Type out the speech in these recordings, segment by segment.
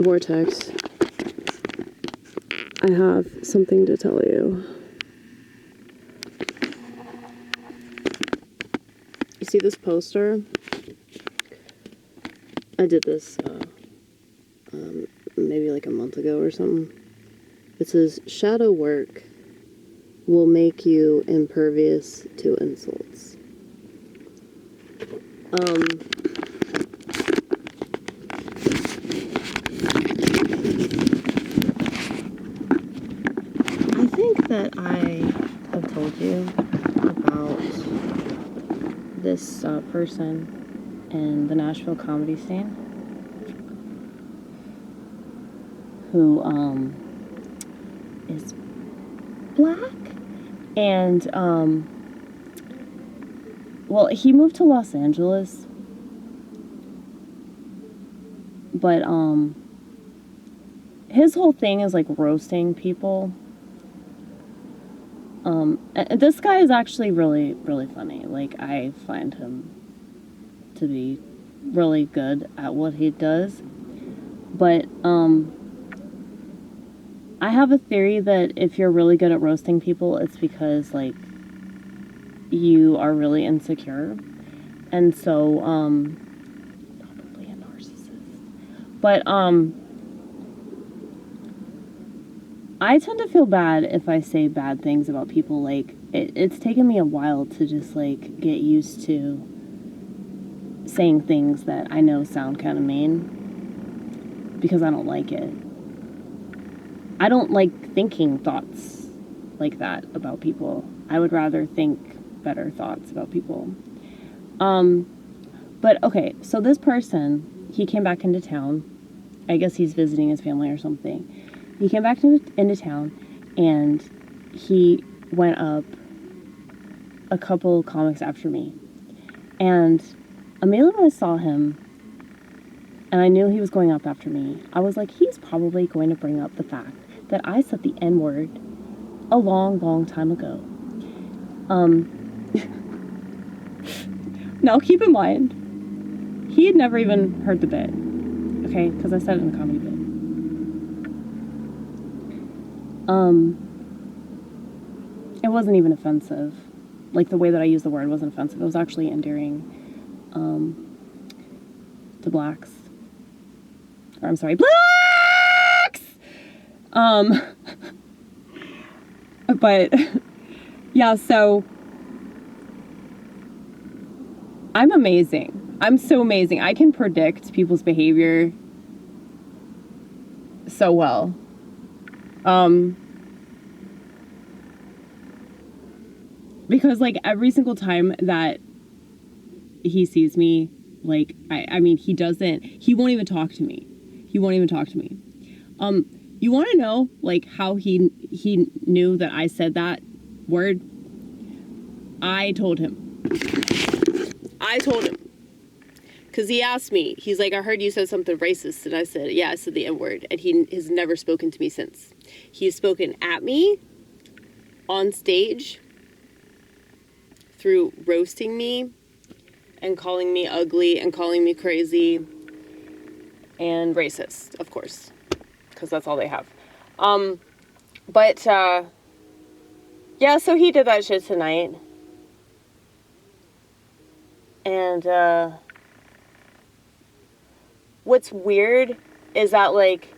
vortex, I have something to tell you. You see this poster? I did this maybe like a month ago or something. It says, shadow work will make you impervious to insults. I think that I have told you about this person in the Nashville comedy scene who is black, and well, he moved to Los Angeles, but his whole thing is like roasting people. This guy is actually really, really funny. Like, I find him to be really good at what he does. But, I have a theory that if you're really good at roasting people, it's because, like, you are really insecure. And so, probably a narcissist. But, I tend to feel bad if I say bad things about people. Like, it's taken me a while to just, like, get used to saying things that I know sound kind of mean, because I don't like it. I don't like thinking thoughts like that about people. I would rather think better thoughts about people. But, okay, so this person, he came back into town. I guess he's visiting his family or something. He came back into town, and he went up a couple comics after me. And immediately when I saw him, and I knew he was going up after me, I was like, he's probably going to bring up the fact that I said the N-word a long, long time ago. Now keep in mind, he had never even heard the bit, okay? Because I said it in the comedy bit. It wasn't even offensive. Like, the way that I used the word wasn't offensive. It was actually endearing, to blacks. Or, I'm sorry, blacks! But, yeah, so, I'm amazing. I'm so amazing. I can predict people's behavior so well. Because, like, every single time that he sees me, like, I mean, he won't even talk to me. He won't even talk to me. You want to know, like, how he knew that I said that word? I told him. Because he asked me, he's like, I heard you said something racist, and I said, yeah, I said the N-word, and he has never spoken to me since. He's spoken at me, on stage, through roasting me, and calling me ugly, and calling me crazy, and racist, of course, because that's all they have. Yeah, so he did that shit tonight, and, what's weird is that, like,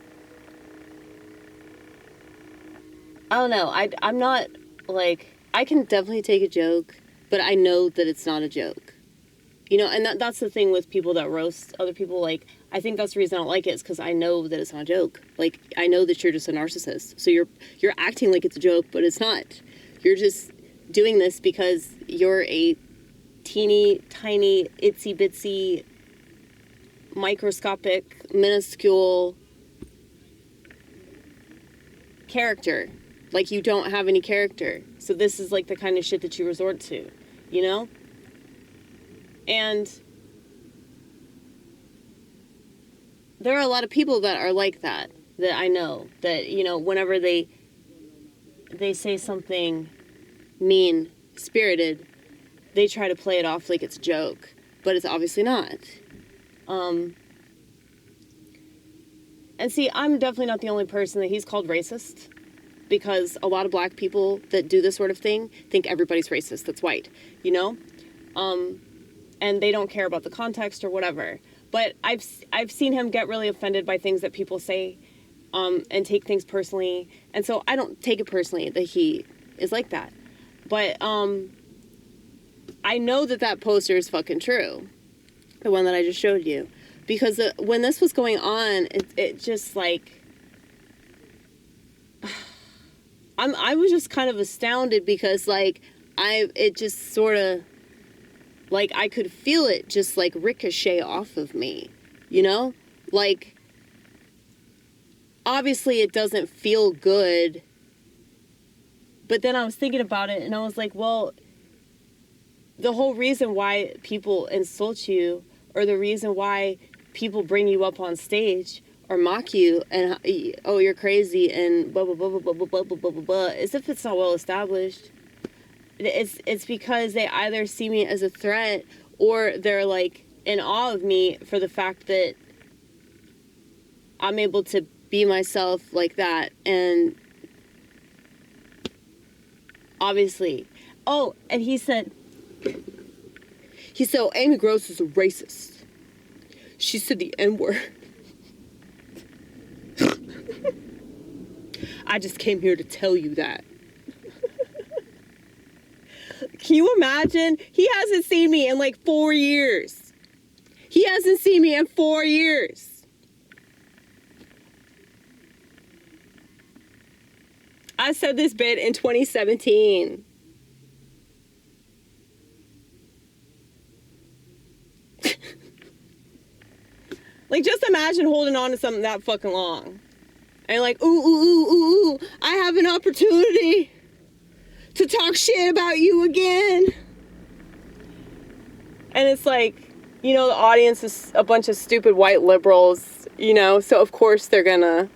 I don't know, I'm not, like, I can definitely take a joke, but I know that it's not a joke. You know, and that's the thing with people that roast other people. Like, I think that's the reason I don't like it, is because I know that it's not a joke. Like, I know that you're just a narcissist. So you're acting like it's a joke, but it's not. You're just doing this because you're a teeny, tiny, itsy bitsy, microscopic, minuscule character. Like, you don't have any character. So this is, like, the kind of shit that you resort to, you know? And there are a lot of people that are like that I know, that, you know, whenever they say something mean-spirited, they try to play it off like it's a joke, but it's obviously not. And see, I'm definitely not the only person that he's called racist, because a lot of black people that do this sort of thing think everybody's racist that's white, you know? And they don't care about the context or whatever. But I've seen him get really offended by things that people say, and take things personally. And so I don't take it personally that he is like that. But I know that poster is fucking true. The one that I just showed you. Because when this was going on, it just like... I was just kind of astounded because like it just sort of... Like, I could feel it just, like, ricochet off of me, you know? Like, obviously it doesn't feel good. But then I was thinking about it, and I was like, well, the whole reason why people insult you, or the reason why people bring you up on stage, or mock you, and, oh, you're crazy, and blah, blah, blah, blah, blah, blah, blah, blah, blah, blah, as if it's not well established. It's because they either see me as a threat, or they're like in awe of me for the fact that I'm able to be myself like that. And obviously, oh, and he said, oh, Amy Gross is a racist. She said the N-word. I just came here to tell you that. Can you imagine? He hasn't seen me in like 4 years. He hasn't seen me in 4 years. I said this bit in 2017. Like, just imagine holding on to something that fucking long. And like, ooh, ooh, ooh, ooh, ooh, I have an opportunity to talk shit about you again. And it's like, you know, the audience is a bunch of stupid white liberals, you know, so of course they're gonna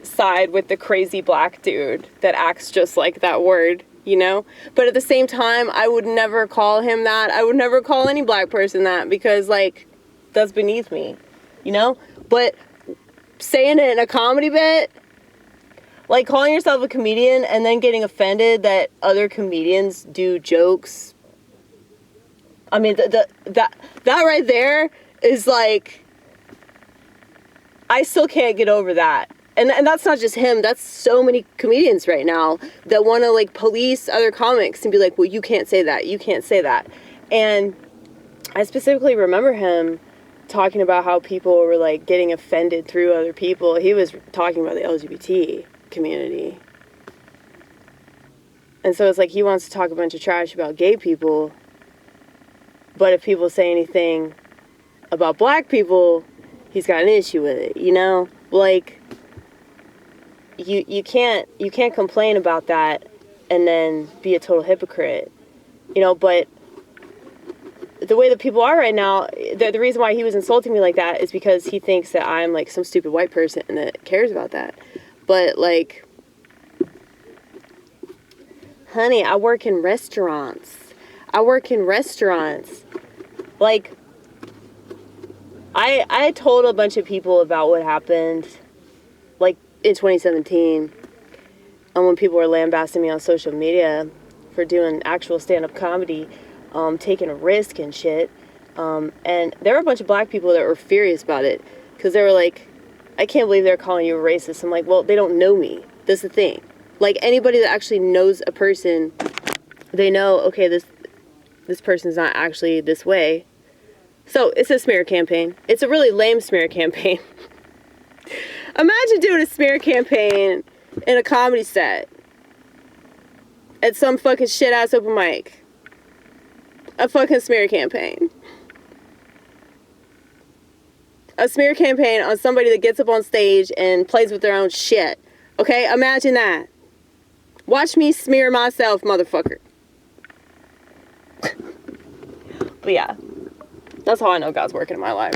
side with the crazy black dude that acts just like that word, you know? But at the same time, I would never call him that. I would never call any black person that, because, like, that's beneath me, you know? But saying it in a comedy bit, like, calling yourself a comedian and then getting offended that other comedians do jokes. I mean, that right there is like, I still can't get over that. And that's not just him. That's so many comedians right now that want to, like, police other comics and be like, well, you can't say that. You can't say that. And I specifically remember him talking about how people were, like, getting offended through other people. He was talking about the LGBT community. And so it's like he wants to talk a bunch of trash about gay people, but if people say anything about black people, he's got an issue with it, you know? Like, you can't complain about that and then be a total hypocrite, you know? But the way that people are right now, the reason why he was insulting me like that is because he thinks that I'm like some stupid white person that cares about that. But, like, honey, I work in restaurants. Like, I told a bunch of people about what happened, like, in 2017, and when people were lambasting me on social media for doing actual stand-up comedy, taking a risk and shit, and there were a bunch of black people that were furious about it, because they were like, I can't believe they're calling you a racist. I'm like, well, they don't know me. That's the thing. Like, anybody that actually knows a person, they know, okay, this person's not actually this way. So, it's a smear campaign. It's a really lame smear campaign. Imagine doing a smear campaign in a comedy set at some fucking shit-ass open mic. A fucking smear campaign. A smear campaign on somebody that gets up on stage and plays with their own shit. Okay? Imagine that. Watch me smear myself, motherfucker. But yeah. That's how I know God's working in my life.